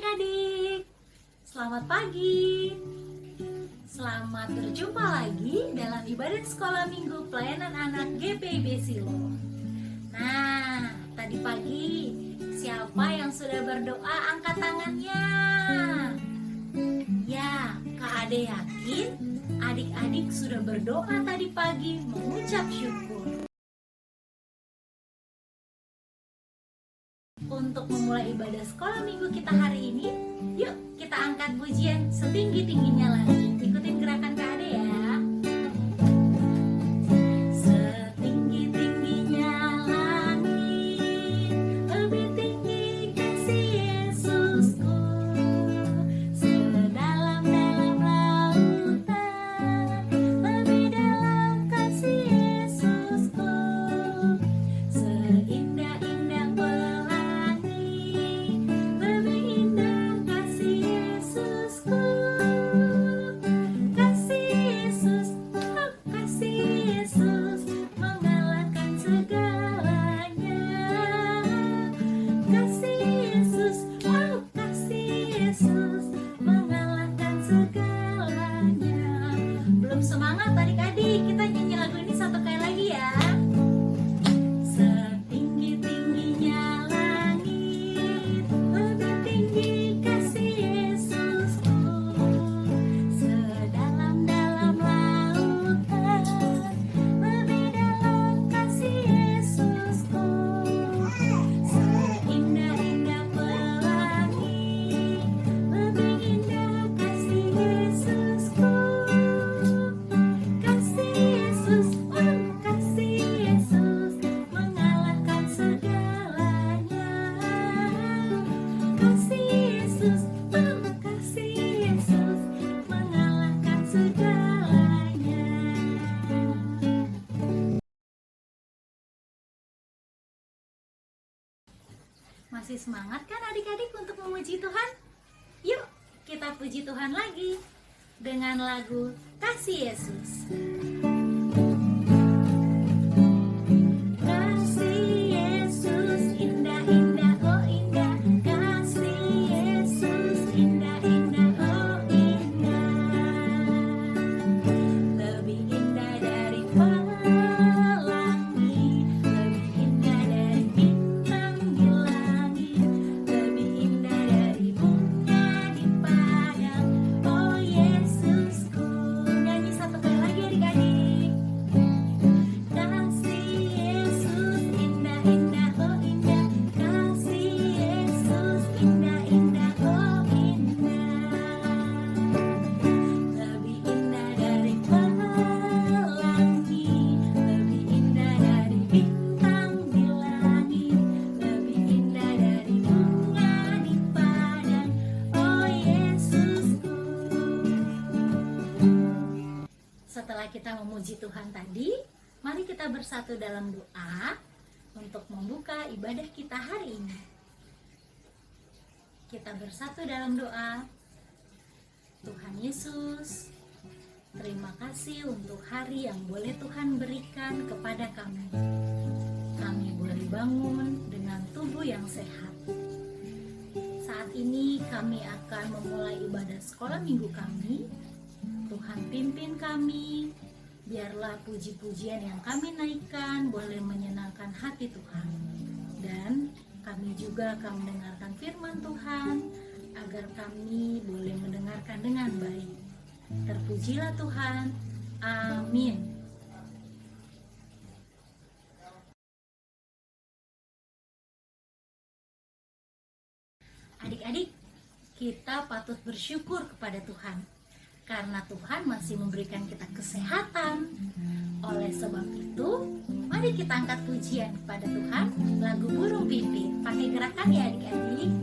adik-adik, selamat pagi. Selamat berjumpa lagi dalam ibadah sekolah minggu pelayanan anak GPIB Silo. Nah, tadi pagi siapa yang sudah berdoa angkat tangannya? Ya, Kak Ade yakin adik-adik sudah berdoa tadi pagi mengucap syukur. Untuk memulai ibadah sekolah minggu kita hari ini, yuk kita angkat pujian setinggi-tingginya lagi. Ikutin gerakan Kak Ade ya. Setinggi-tingginya langit, lebih tinggi kasih Yesusku. Sedalam-dalam lautan, lebih dalam kasih Yesusku. Seindah-indah pelangi, lebih indah kasih Yesusku. Kasih Yesus, oh kasih Yesus, mengalahkan segalanya. Kasih Yesus, oh kasih Yesus, mengalahkan segalanya. Belum semangat adik-adik, kita nyanyi lagu ini satu kali lagi ya. Setinggi-tingginya langit, lebih tinggi kasih Yesusku. Sedalam-dalam lautan, lebih dalam kasih Yesusku. Seindah-indah pelangi, lebih indah kasih Yesusku. Kasih Yesus, oh kasih Yesus, mengalahkan segalanya. Kasih Yesus, oh kasih Yesus, mengalahkan segalanya. Masih semangat kan adik-adik untuk memuji Tuhan? Yuk kita puji Tuhan lagi dengan lagu Kasih Yesus. Kasih Yesus indah-indah, oh indah. Kasih Yesus indah-indah, oh indah. Lebih indah dari pelangi, lebih indah dari bintang di langit, lebih indah dari bunga di padang, oh Yesusku. Nyanyi satu kali lagi adik-adik. Kasih Yesus indah-indah, oh indah. Kasih Yesus indah-indah, oh indah. Lebih indah dari pelangi, lebih indah dari bintang di langit, lebih indah dari bunga di padang, oh Yesusku. Setelah kita memuji Tuhan tadi, mari kita bersatu dalam doa untuk membuka ibadah kita hari ini. Kita bersatu dalam doa. Tuhan Yesus, terima kasih untuk hari yang boleh Tuhan berikan kepada kami. Kami boleh bangun dengan tubuh yang sehat. Saat ini kami akan memulai ibadah sekolah minggu kami. Tuhan pimpin kami, biarlah puji-pujian yang kami naikkan boleh menyenangkan hati Tuhan. Dan kami juga akan mendengarkan firman Tuhan, agar kami boleh mendengarkan dengan baik. Terpujilah Tuhan. Amin. Adik-adik, kita patut bersyukur kepada Tuhan karena Tuhan masih memberikan kita kesehatan. Oleh sebab itu, mari kita angkat pujian kepada Tuhan, lagu Burung Pipit. Pakai gerakan ya adik-adik.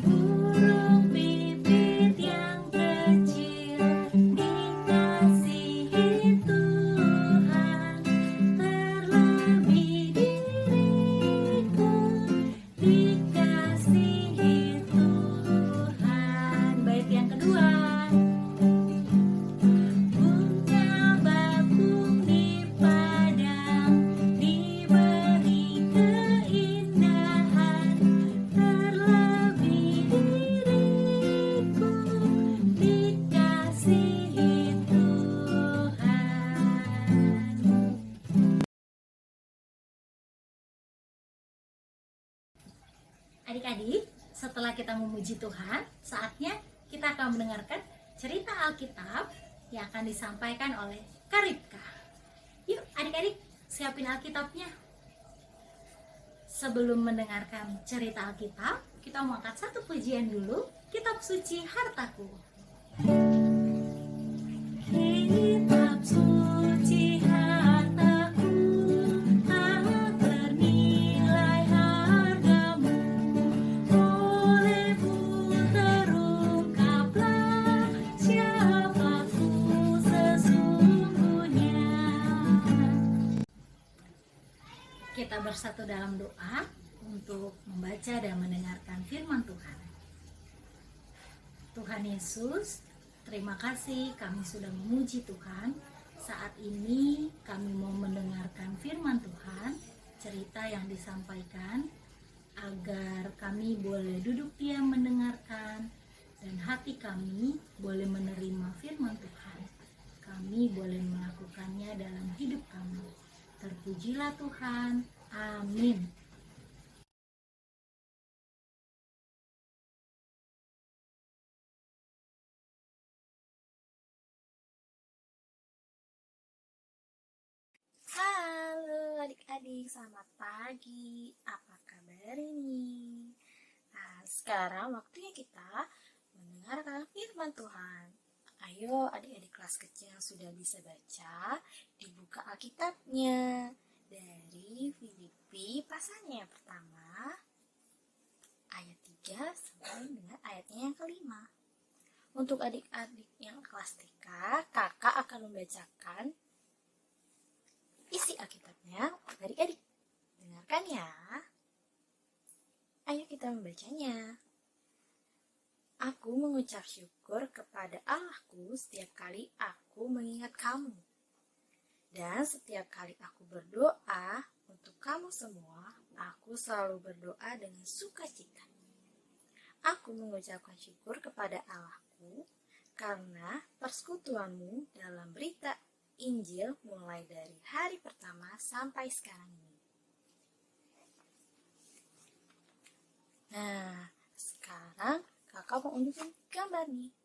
Burung pipit yang kecil dikasihi Tuhan, terlebih diriku dikasihi Tuhan. Bait yang kedua. Bunga bakung di padang, di Adik-adik, setelah kita memuji Tuhan, saatnya kita akan mendengarkan cerita Alkitab yang akan disampaikan oleh Karipka. Yuk adik-adik, siapin Alkitabnya. Sebelum mendengarkan cerita Alkitab, kita mau angkat satu pujian dulu, Kitab Suci Hartaku. Kitab suci hartaku, tak ternilai hargamu, olehmu terungkaplah siapaku sesungguhnya. Kita bersatu dalam doa untuk membaca dan mendengarkan firman Tuhan. Tuhan Yesus, terima kasih kami sudah memuji Tuhan. Saat ini kami mau mendengarkan firman Tuhan, cerita yang disampaikan, agar kami boleh duduk diam mendengarkan dan hati kami boleh menerima firman Tuhan. Kami boleh melakukannya dalam hidup kami. Terpujilah Tuhan. Amin. Halo adik-adik, selamat pagi. Apa kabar ini? Nah, sekarang waktunya kita mendengarkan firman Tuhan. Ayo adik-adik kelas kecil yang sudah bisa baca, dibuka Alkitabnya dari Filipi pasalnya yang pertama, ayat 3 sampai dengan ayatnya yang kelima. Untuk adik-adik yang kelas TK, kakak akan membacakan isi Alkitabnya untuk adik-adik. Dengarkan ya. Ayo kita membacanya. Aku mengucap syukur kepada Allahku setiap kali aku mengingat kamu. Dan setiap kali aku berdoa untuk kamu semua, aku selalu berdoa dengan sukacita. Aku mengucapkan syukur kepada Allahku karena persekutuanmu dalam berita Injil mulai dari hari pertama sampai sekarang ini. Nah, sekarang kakak mau unjukin gambar nih.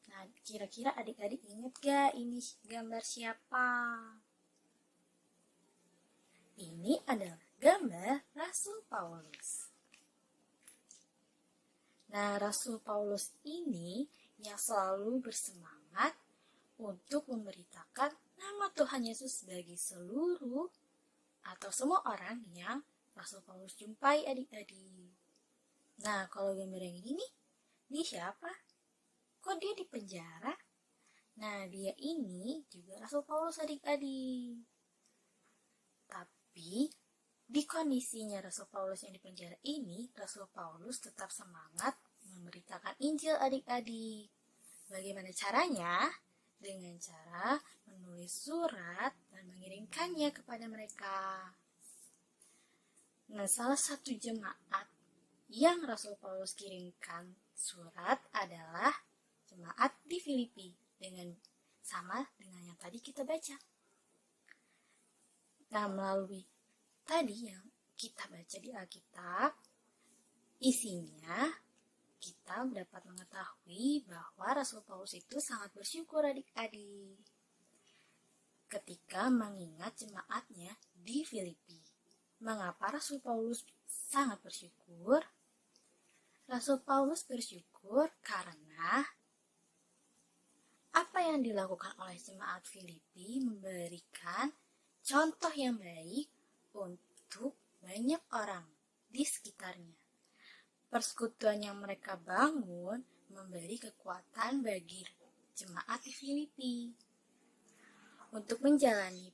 Nah, kira-kira adik-adik ingat gak ini gambar siapa? Ini adalah gambar Rasul Paulus. Nah, Rasul Paulus ini yang selalu bersemangat untuk memberitakan nama Tuhan Yesus bagi seluruh atau semua orang yang Rasul Paulus jumpai adik-adik. Nah, kalau gambar yang ini nih, dia siapa? Kok dia di penjara? Nah, dia ini juga Rasul Paulus adik-adik. Tapi, di kondisinya Rasul Paulus yang di penjara ini, Rasul Paulus tetap semangat memberitakan Injil adik-adik. Bagaimana caranya? Dengan cara menulis surat dan mengirimkannya kepada mereka. Nah, salah satu jemaat yang Rasul Paulus kirimkan surat adalah jemaat di Filipi, sama dengan yang tadi kita baca. Nah, melalui tadi yang kita baca di Alkitab, isinya kita dapat mengetahui bahwa Rasul Paulus itu sangat bersyukur adik-adik ketika mengingat jemaatnya di Filipi. Mengapa Rasul Paulus sangat bersyukur? Rasul Paulus bersyukur karena apa yang dilakukan oleh jemaat Filipi memberikan contoh yang baik untuk banyak orang di sekitarnya. Persekutuan yang mereka bangun memberi kekuatan bagi jemaat di Filipi untuk menjalani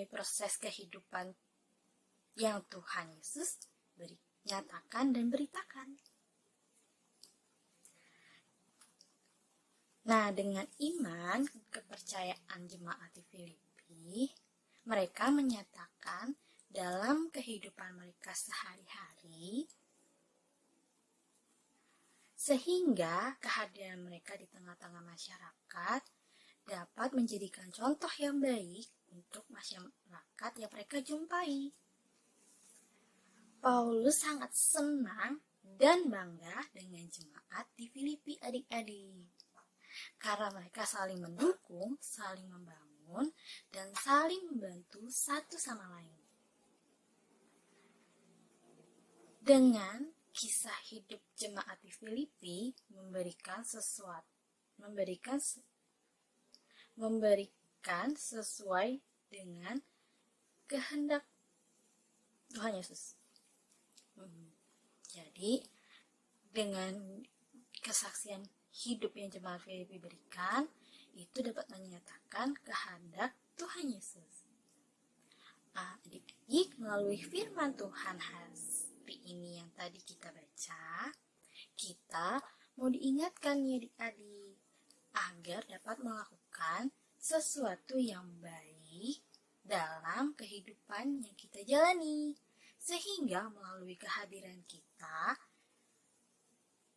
proses kehidupan yang Tuhan Yesus nyatakan dan beritakan. Nah, dengan iman, kepercayaan jemaat di Filipi, mereka menyatakan dalam kehidupan mereka sehari-hari, sehingga kehadiran mereka di tengah-tengah masyarakat dapat menjadikan contoh yang baik untuk masyarakat yang mereka jumpai. Paulus sangat senang dan bangga dengan jemaat di Filipi adik-adik. Karena mereka saling mendukung, saling membangun, dan saling membantu satu sama lain. Dengan kisah hidup jemaat di Filipi memberikan sesuai dengan kehendak Tuhan Yesus. Jadi dengan kesaksian hidup yang jemaat Filipi berikan, itu dapat menyatakan kehendak Tuhan Yesus. Adik-adik, melalui firman Tuhan hari ini yang tadi kita baca, kita mau diingatkan ya adik-adik, agar dapat melakukan sesuatu yang baik dalam kehidupan yang kita jalani. Sehingga melalui kehadiran kita,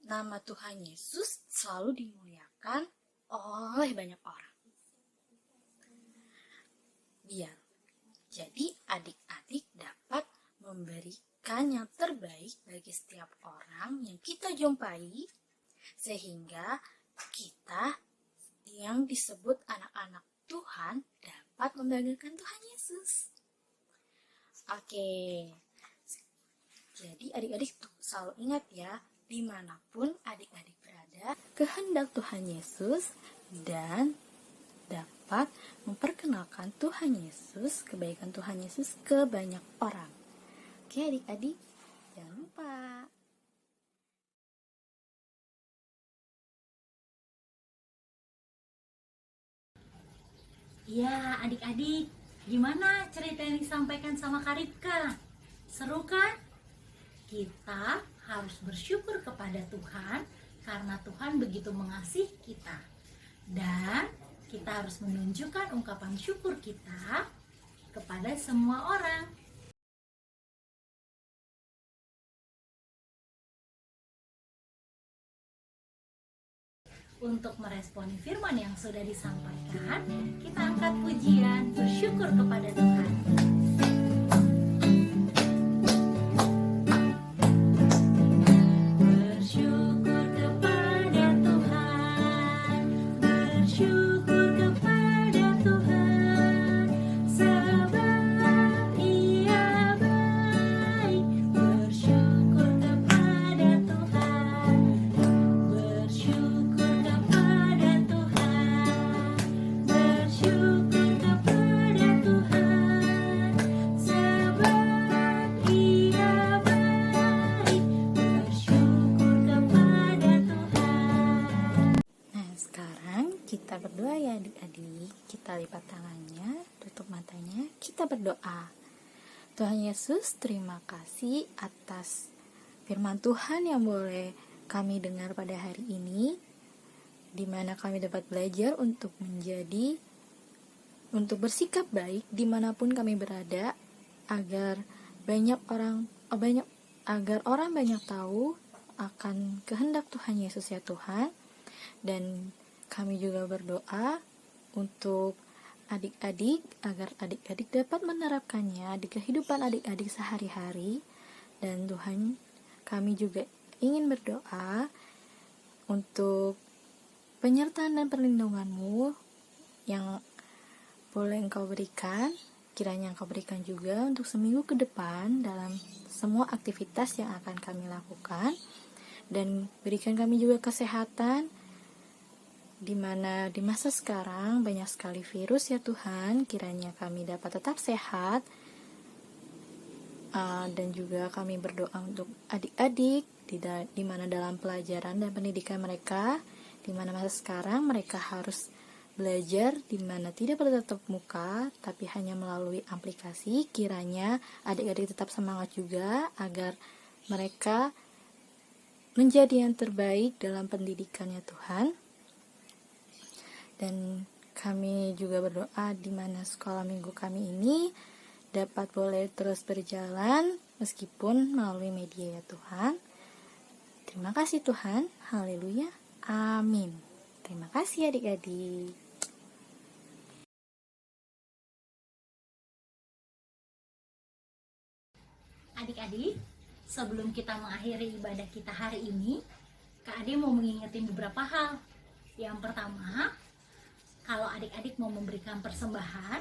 nama Tuhan Yesus selalu dimuliakan oleh banyak orang. Jadi adik-adik dapat memberikan yang terbaik bagi setiap orang yang kita jumpai, sehingga kita yang disebut anak-anak Tuhan dapat membanggakan Tuhan Yesus. Oke. Jadi adik-adik selalu ingat ya, dimanapun adik-adik berada, kehendak Tuhan Yesus dan dapat memperkenalkan Tuhan Yesus, kebaikan Tuhan Yesus ke banyak orang. Oke adik-adik, jangan lupa. Ya adik-adik, gimana cerita yang disampaikan sama Karipka? Seru kan? Kita harus bersyukur kepada Tuhan karena Tuhan begitu mengasihi kita. Dan kita harus menunjukkan ungkapan syukur kita kepada semua orang. Untuk meresponi firman yang sudah disampaikan, kita angkat pujian bersyukur kepada Tuhan. Kita berdoa ya adik-adik, kita lipat tangannya, tutup matanya, kita berdoa. Tuhan Yesus, terima kasih atas firman Tuhan yang boleh kami dengar pada hari ini, di mana kami dapat belajar untuk bersikap baik dimanapun kami berada, agar orang banyak tahu akan kehendak Tuhan Yesus ya Tuhan. Dan kami juga berdoa untuk adik-adik, agar adik-adik dapat menerapkannya di kehidupan adik-adik sehari-hari. Dan Tuhan, kami juga ingin berdoa untuk penyertaan dan perlindungan-Mu yang boleh Engkau berikan, kiranya Engkau berikan juga untuk seminggu ke depan dalam semua aktivitas yang akan kami lakukan. Dan berikan kami juga kesehatan, di mana di masa sekarang banyak sekali virus ya Tuhan, kiranya kami dapat tetap sehat. Dan juga kami berdoa untuk adik-adik di mana dalam pelajaran dan pendidikan mereka, di mana masa sekarang mereka harus belajar di mana tidak bertatap muka tapi hanya melalui aplikasi. Kiranya adik-adik tetap semangat juga agar mereka menjadi yang terbaik dalam pendidikannya Tuhan. Dan kami juga berdoa di mana sekolah minggu kami ini dapat boleh terus berjalan meskipun melalui media ya Tuhan. Terima kasih Tuhan. Haleluya. Amin. Terima kasih adik-adik. Adik-adik, sebelum kita mengakhiri ibadah kita hari ini, Kak Ade mau mengingetin beberapa hal. Yang pertama, kalau adik-adik mau memberikan persembahan,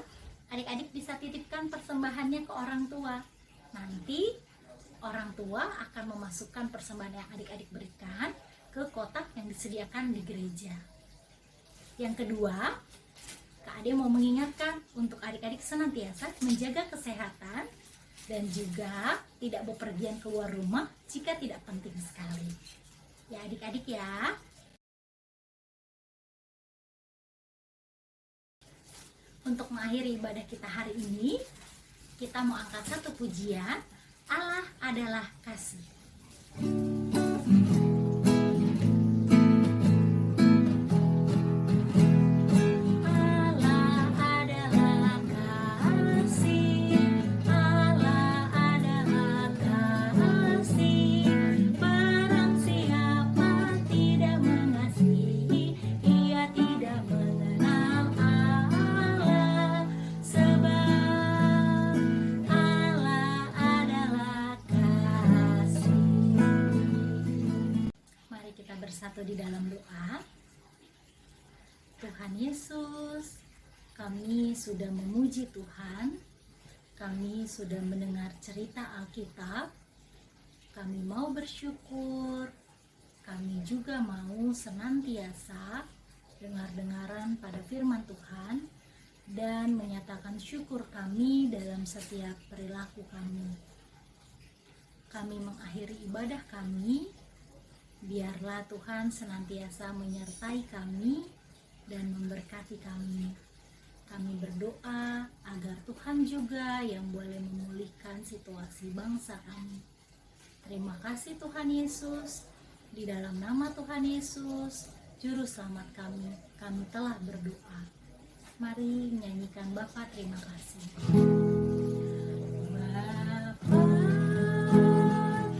adik-adik bisa titipkan persembahannya ke orang tua. Nanti orang tua akan memasukkan persembahan yang adik-adik berikan ke kotak yang disediakan di gereja. Yang kedua, Kak Ade mau mengingatkan untuk adik-adik senantiasa menjaga kesehatan dan juga tidak bepergian keluar rumah jika tidak penting sekali. Ya adik-adik ya. Untuk mengakhiri ibadah kita hari ini, kita mau angkat satu pujian, Allah adalah kasih. Bersatu di dalam doa. Tuhan Yesus, kami sudah memuji Tuhan, kami sudah mendengar cerita Alkitab, kami mau bersyukur, kami juga mau senantiasa dengar-dengaran pada firman Tuhan dan menyatakan syukur kami dalam setiap perilaku kami. Kami mengakhiri ibadah kami. Biarlah Tuhan senantiasa menyertai kami dan memberkati kami. Kami berdoa agar Tuhan juga yang boleh memulihkan situasi bangsa kami. Terima kasih Tuhan Yesus. Di dalam nama Tuhan Yesus, Juru Selamat kami telah berdoa. Mari nyanyikan Bapa terima kasih. Bapa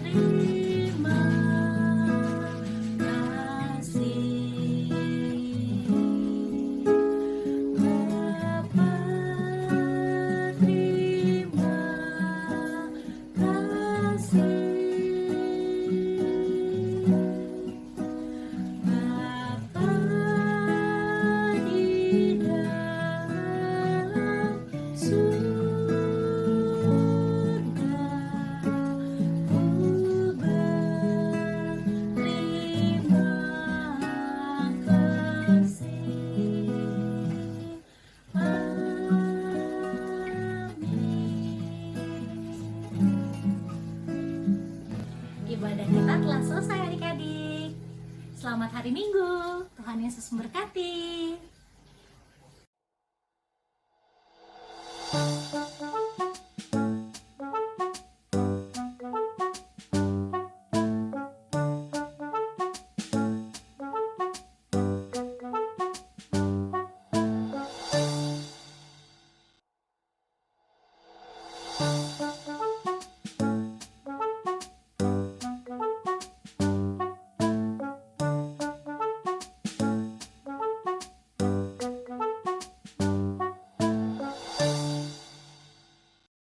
terima ibadah kita telah selesai adik-adik. Selamat hari Minggu. Tuhan Yesus memberkati.